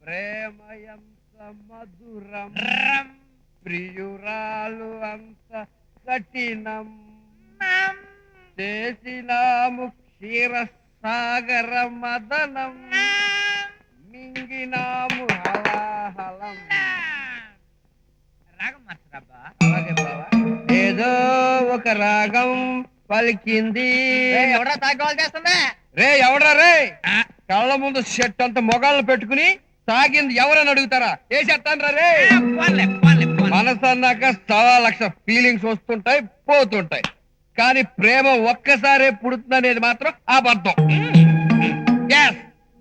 ప్రేమయంత మధురం ప్రియురాలు అంత కఠినం చేసినాము క్షీరసాగర మదనం మింగినాము హలాహలం. రాగం మార్చరాబ్బా. అలాగే బావా. ఏదో ఒక రాగం పలికింది. ఎవడా తాగోలు చేస్తుందా? రే ఎవడ్రా రే? కళ్ళ ముందు షర్ట్ అంత మొగాళ్ళు పెట్టుకుని తాగింది ఎవరని అడుగుతారా? ఏ చెప్తాను రే. మనసు అన్నాక 1,00,000 ఫీలింగ్స్ వస్తుంటాయి పోతుంటాయి, కానీ ప్రేమ ఒక్కసారే పుడుతుందనేది మాత్రం అబద్ధం.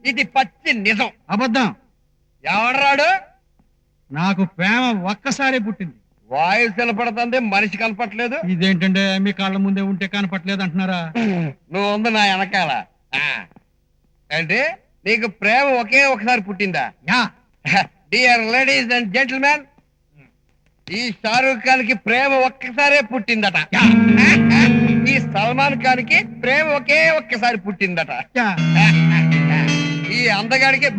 ఇది పచ్చి నిజం. అబద్ధం. ఎవడ్రాడు? నాకు ప్రేమ ఒక్కసారి పుట్టింది. వాయువు నిలబడుతుంది, మనిషి కనపట్లేదు. ఇదేంటంటే మీ కాళ్ళ ముందే ఉంటే కనపట్లేదు అంటున్నారా? నువ్వు ఉంది నా వెనకాల. అంటే నీకు ప్రేమ ఒకే ఒకసారి పుట్టిందా? డియర్ లేడీస్ అండ్ జెంటిల్మెన్, ఈ షారూక్ ఖాన్ కి ప్రేమ ఒక్కసారే పుట్టిందట. ఈ సల్మాన్ ఖాన్ కి ప్రేమ ఒకే ఒక్కసారి పుట్టిందట. ఈ అందగాడికి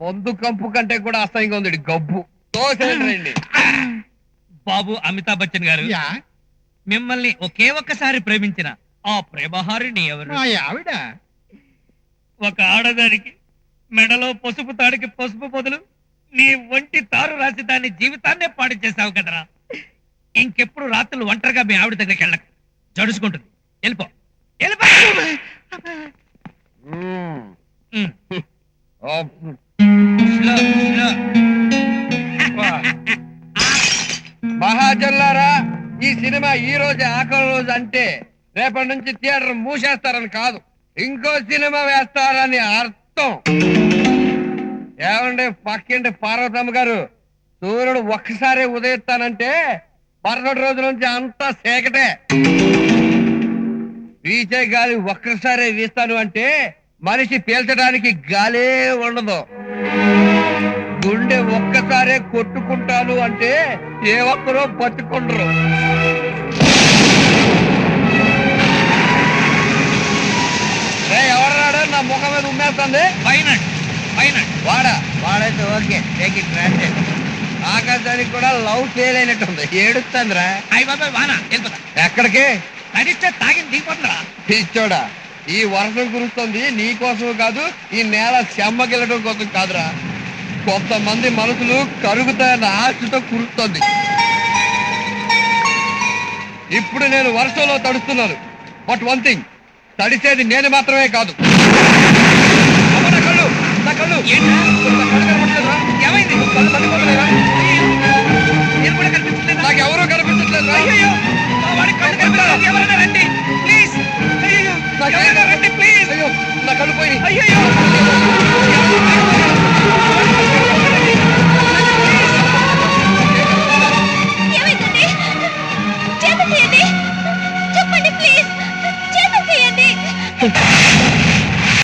మందు కంపు కంటే కూడా అసహ్యంగా ఉంది గబ్బు. తోసేయండి. బాబు అమితాబ్ బచ్చన్ గారు, మిమ్మల్ని ఒకే ఒక్కసారి ప్రేమించిన ఆ ప్రేమహారిణి ఎవరు? ఆవిడ ఒక ఆడదానికి మెడలో పసుపు తాడికి పసుపు బదులు నీ ఒంటి తారు రాసి దాని జీవితాన్నే పాడు చేసావు కదరా. ఇంకెప్పుడు రాత్రులు ఒంటరిగా మీ ఆవిడ దగ్గరికి వెళ్ళక, జడుచుకుంటుంది. వెళ్ళిపో వెళ్ళిపో. మహాజల్లారా, ఈ సినిమా ఈ రోజు ఆఖరి రోజు అంటే రేపటి నుంచి థియేటర్ మూసేస్తారని కాదు, ఇంకో సినిమా వేస్తారని అర్థం. ఏమండి పక్కింటి పార్వతమ్మ గారు, సూర్యుడు ఒక్కసారి ఉదయిస్తానంటే మరుసటి రోజు నుంచి అంతా సేకటే. వీచే గాలి ఒక్కసారి వీస్తాను అంటే మనిషి పీల్చడానికి గాలే ఉండదు. గుండె ఒక్కసారే కొట్టుకుంటాను అంటే ఏ ఒక్కరో బతుకుండరు. ఎవరాడు నా ముఖం మీద ఉమ్మేస్తుంది? వాడైతే ఓకే, టేక్ ఇట్ గ్రాంటెడ్. ఆకాశానికి కూడా లవ్ ఫెయిల్ అయినట్టుంది, ఏడుస్తుందిరా. ఎక్కడికి? తాగింది దిగిపోతుందా? పిచ్చోడా, ఈ వర్షం కురుస్తుంది నీ కోసం కాదు, ఈ నేల చెమ్మగిల్లడం కోసం కాదురా. కొంతమంది మనసులు కరుగుతాయన్న ఆశతో కురుస్తుంది. ఇప్పుడు నేను వర్షంలో తడుస్తున్నాను, బట్ వన్ థింగ్, తడిసేది నేను మాత్రమే కాదు. నా కళ్ళు